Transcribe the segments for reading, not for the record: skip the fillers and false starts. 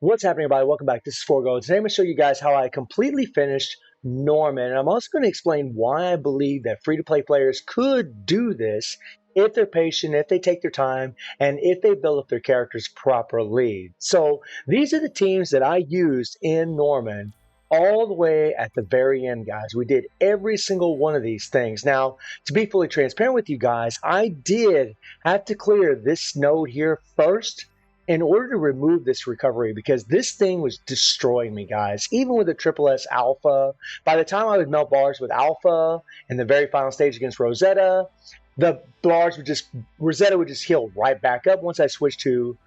What's happening, everybody? Welcome back. This is Forgo. Today I'm going to show you guys how I completely finished Norman. And I'm also going to explain why I believe that free-to-play players could do this if they're patient, if they take their time, and if they build up their characters properly. So these are the teams that I used in Norman all the way at the very end, guys. We did every single one of these things. Now, to be fully transparent with you guys, I did have to clear this node here first in order to remove this recovery, because this thing was destroying me, guys. Even with a triple S alpha, by the time I would melt bars with alpha in the very final stage against Rosetta, the bars would just, Rosetta would just heal right back up once I switched to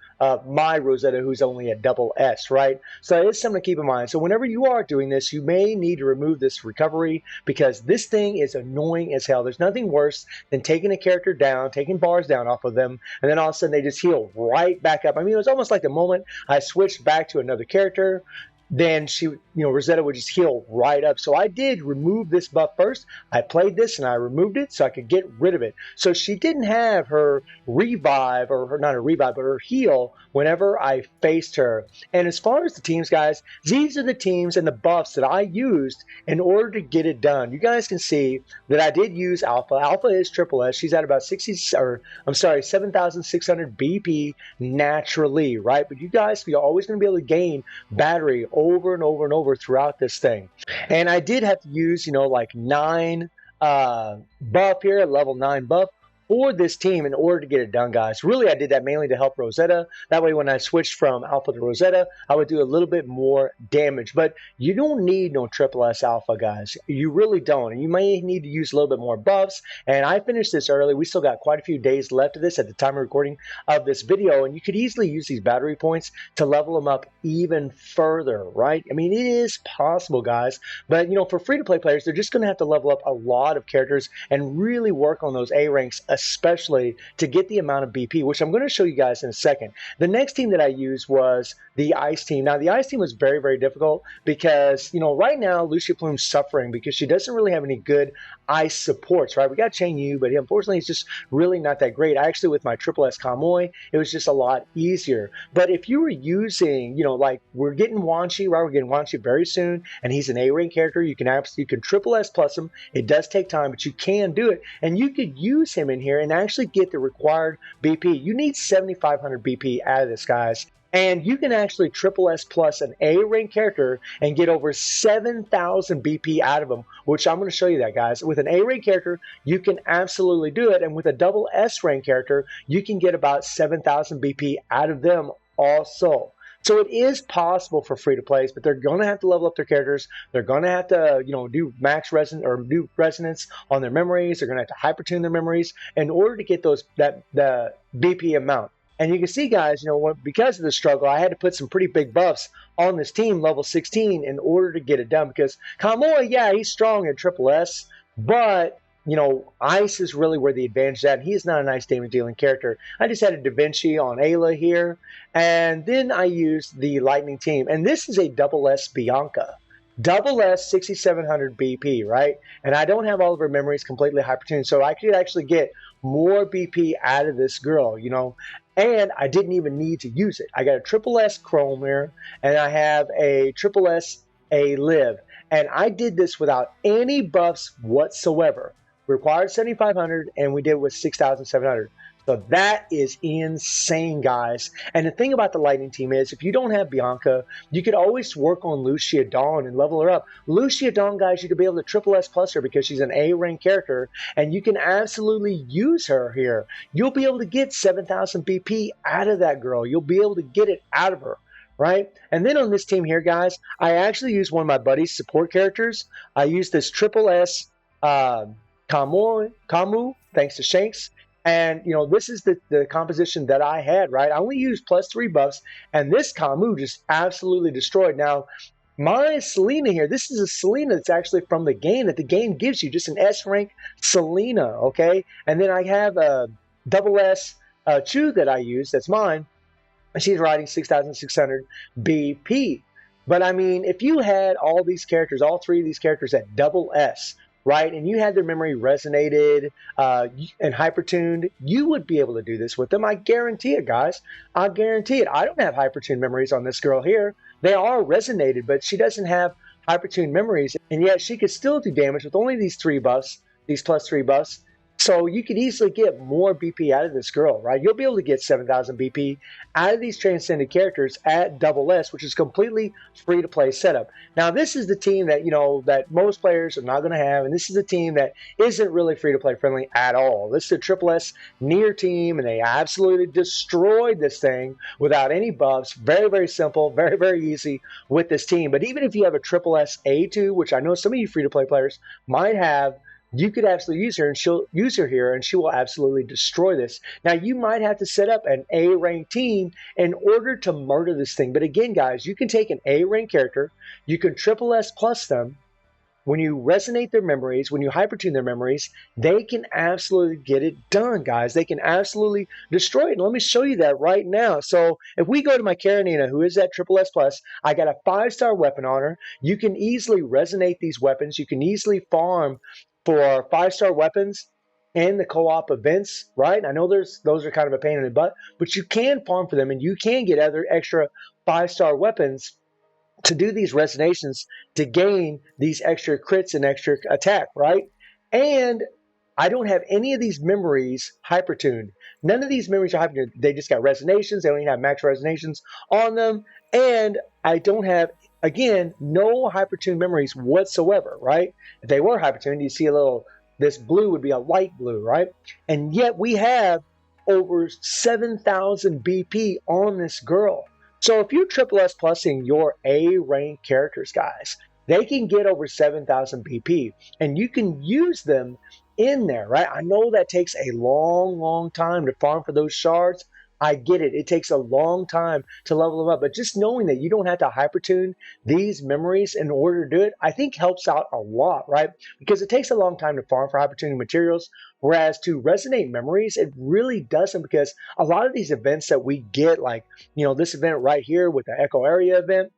my Rosetta, who's only a double S, right? So it's something to keep in mind. So whenever you are doing this, you may need to remove this recovery, because this thing is annoying as hell. There's nothing worse than taking a character down, taking bars down off of them, and then all of a sudden they just heal right back up. I mean, it was almost like the moment I switched back to another character, then Rosetta would just heal right up. So I did remove this buff first. I played this and I removed it so I could get rid of it. So she didn't have her revive, or not a revive, but her heal whenever I faced her. And as far as the teams, guys, these are the teams and the buffs that I used in order to get it done. You guys can see that I did use Alpha. Alpha is triple S. She's at about 7,600 BP naturally, right? But you guys, you're always going to be able to gain battery over and over and over throughout this thing. And I did have to use, like 9 buff here, level 9 buff, for this team in order to get it done, guys. Really, I did that mainly to help Rosetta. That way, when I switched from Alpha to Rosetta, I would do a little bit more damage. But you don't need no triple S Alpha, guys. You really don't. And you may need to use a little bit more buffs. And I finished this early. We still got quite a few days left of this at the time of recording of this video. And you could easily use these battery points to level them up even further, right? I mean, it is possible, guys. But, for free-to-play players, they're just going to have to level up a lot of characters and really work on those A ranks, especially to get the amount of BP, which I'm going to show you guys in a second. The next team that I used was the Ice team. Now, the Ice team was very, very difficult because, right now, Lucia Plume's suffering because she doesn't really have any good ice supports, right? We got Chang Yu, but unfortunately, it's just really not that great. Actually, with my triple S Kamoy, it was just a lot easier. But if you were using, like we're getting Wanshi, right? We're getting Wanshi very soon, and he's an A rank character. You can triple S plus him. It does take time, but you can do it, and you could use him in here and actually get the required BP. You need 7,500 BP out of this, guys. And you can actually triple S plus an A rank character and get over 7,000 BP out of them, which I'm going to show you that, guys. With an A rank character, you can absolutely do it. And with a double S rank character, you can get about 7,000 BP out of them also. So it is possible for free-to-plays, but they're going to have to level up their characters. They're going to have to, do max resonance or do resonance on their memories. They're going to have to hyper-tune their memories in order to get the BP amount. And you can see, guys, because of the struggle, I had to put some pretty big buffs on this team, level 16, in order to get it done. Because Kamoy, yeah, he's strong in triple S, but Ice is really where the advantage is at. He is not a nice damage dealing character. I just had a Da Vinci on Ayla here, and then I used the Lightning team. And this is a double S Bianca. Double S 6,700 BP, right? And I don't have all of her memories completely hypertuned, so I could actually get more BP out of this girl, and I didn't even need to use it. I got a triple S Chrome here, and I have a triple S A Liv, and I did this without any buffs whatsoever. Required 7,500, and we did it with 6,700. So that is insane, guys. And the thing about the Lightning team is, if you don't have Bianca, you could always work on Lucia Dawn and level her up. Lucia Dawn, guys, you could be able to triple S plus her because she's an A rank character, and you can absolutely use her here. You'll be able to get 7,000 BP out of that girl. You'll be able to get it out of her, right? And then on this team here, guys, I actually used one of my buddy's support characters. I used this triple S Kamu, thanks to Shanks. And, this is the composition that I had, right? I only used +3 buffs, and this Kamu just absolutely destroyed. Now, my Selena here, this is a Selena that's actually from the game, that the game gives you, just an S rank Selena, okay? And then I have a double S Chu that I use, that's mine. She's riding 6,600 BP. But I mean, if you had all these characters, all 3 of these characters at double S, right, and you had their memory resonated and hypertuned, you would be able to do this with them. I guarantee it, guys. I guarantee it. I don't have hypertuned memories on this girl here. They are resonated, but she doesn't have hypertuned memories, and yet she could still do damage with only these 3 buffs, these +3 buffs. So you could easily get more BP out of this girl, right? You'll be able to get 7,000 BP out of these transcended characters at double S, which is completely free to play setup. Now, this is the team that, that most players are not going to have, and this is a team that isn't really free to play friendly at all. This is a triple S near team, and they absolutely destroyed this thing without any buffs. Very, very simple, very, very easy with this team. But even if you have a triple S A2, which I know some of you free to play players might have, you could absolutely use her, and she'll use her here, and she will absolutely destroy this. Now, you might have to set up an A rank team in order to murder this thing. But again, guys, you can take an A rank character, you can triple S plus them. When you resonate their memories, when you hypertune their memories, they can absolutely get it done, guys. They can absolutely destroy it. And let me show you that right now. So if we go to my Karenina, who is that triple S plus, I got a 5-star weapon on her. You can easily resonate these weapons. You can easily farm for 5-star weapons and the co-op events, right? I know those are kind of a pain in the butt, but you can farm for them, and you can get other extra 5-star weapons to do these resonations to gain these extra crits and extra attack, right? And I don't have any of these memories hypertuned. None of these memories are hypertuned. They just got resonations. They don't even have max resonations on them. And I don't have, again, no hypertuned memories whatsoever, right? If they were hypertuned, you see this blue would be a light blue, right? And yet we have over 7,000 BP on this girl. So if you triple S plusing your A rank characters, guys, they can get over 7,000 BP, and you can use them in there, right? I know that takes a long, long time to farm for those shards. I get it. It takes a long time to level them up, but just knowing that you don't have to hypertune these memories in order to do it, I think helps out a lot, right? Because it takes a long time to farm for hypertuning materials, whereas to resonate memories, it really doesn't, because a lot of these events that we get, like, this event right here with the Echo Area event,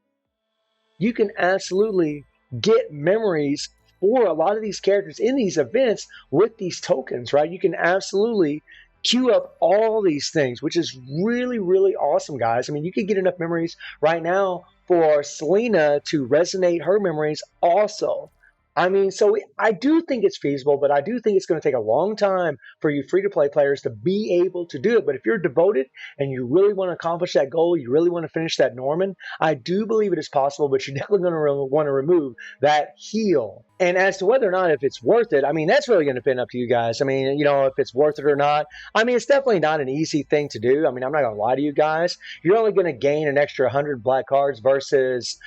you can absolutely get memories for a lot of these characters in these events with these tokens, right? You can absolutely queue up all these things, which is really, really awesome, guys. I mean, you could get enough memories right now for Selena to resonate her memories also. I mean, so I do think it's feasible, but I do think it's going to take a long time for you free-to-play players to be able to do it. But if you're devoted and you really want to accomplish that goal, you really want to finish that Norman, I do believe it is possible, but you're definitely going to want to remove that heal. And as to whether or not if it's worth it, I mean, that's really going to depend up to you guys. I mean, if it's worth it or not. I mean, it's definitely not an easy thing to do. I mean, I'm not going to lie to you guys. You're only going to gain an extra 100 black cards versus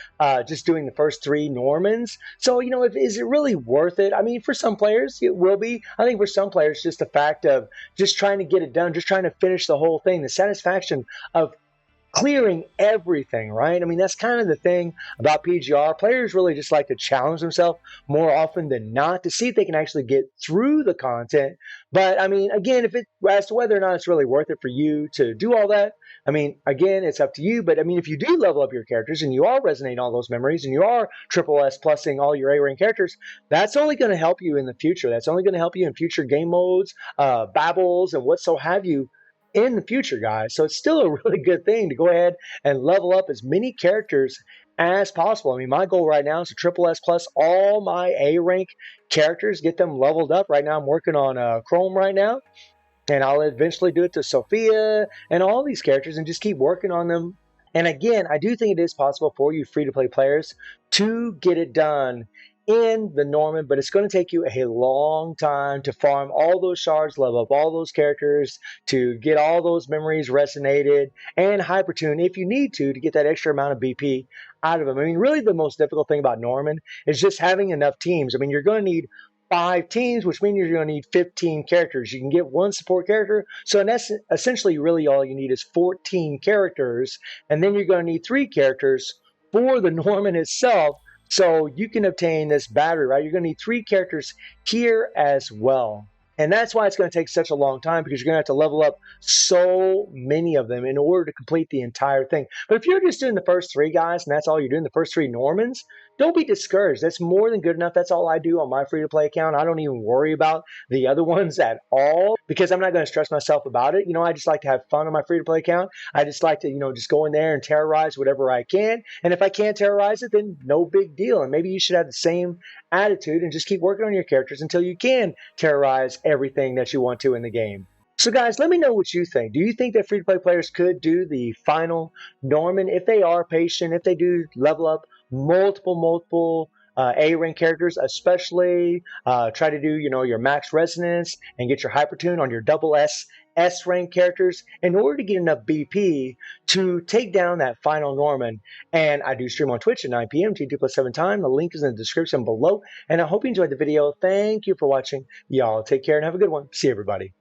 just doing the first 3 Normans. So, is it really worth it? I mean, for some players, it will be. I think for some players, just the fact of just trying to get it done, just trying to finish the whole thing, the satisfaction of clearing everything, right? I mean, that's kind of the thing about PGR. Players really just like to challenge themselves more often than not to see if they can actually get through the content. But I mean, again, as to whether or not it's really worth it for you to do all that, I mean, again, it's up to you. But I mean, if you do level up your characters and you are resonating all those memories and you are triple S plusing all your A rank characters, that's only going to help you in the future. That's only going to help you in future game modes, babbles, and what so have you in the future, guys. So it's still a really good thing to go ahead and level up as many characters as possible. I mean, my goal right now is to triple S plus all my A rank characters, get them leveled up. Right now, I'm working on Chrome right now, and I'll eventually do it to Sophia and all these characters and just keep working on them. And again, I do think it is possible for you free-to-play players to get it done in the Norman, but it's going to take you a long time to farm all those shards, level up all those characters, to get all those memories resonated, and hypertune if you need to get that extra amount of BP out of them. I mean, really the most difficult thing about Norman is just having enough teams. I mean, you're going to need 5 teams, which means you're going to need 15 characters. You can get 1 support character. So in essence, essentially, really all you need is 14 characters. And then you're going to need 3 characters for the Norman itself. So you can obtain this battery, right? You're going to need 3 characters here as well. And that's why it's going to take such a long time, because you're going to have to level up so many of them in order to complete the entire thing. But if you're just doing the first three guys and that's all you're doing, the first three Normans, don't be discouraged. That's more than good enough. That's all I do on my free to play account. I don't even worry about the other ones at all, because I'm not going to stress myself about it. I just like to have fun on my free to play account. I just like to, just go in there and terrorize whatever I can. And if I can't terrorize it, then no big deal. And maybe you should have the same attitude and just keep working on your characters until you can terrorize everything that you want to in the game. So guys, let me know what you think. Do you think that free-to-play players could do the final Norman if they are patient, if they do level up multiple A-rank characters, especially try to do, your max resonance and get your hypertune on your double S rank characters in order to get enough BP to take down that final Norman? And I do stream on Twitch at 9 p.m. T2+7 time. The link is in the description below. And I hope you enjoyed the video. Thank you for watching. Y'all take care and have a good one. See everybody.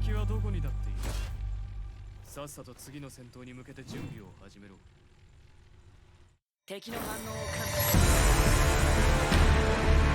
敵はどこにだっている。さっさと次の戦闘に向けて準備を始めろ。敵の反応を感知。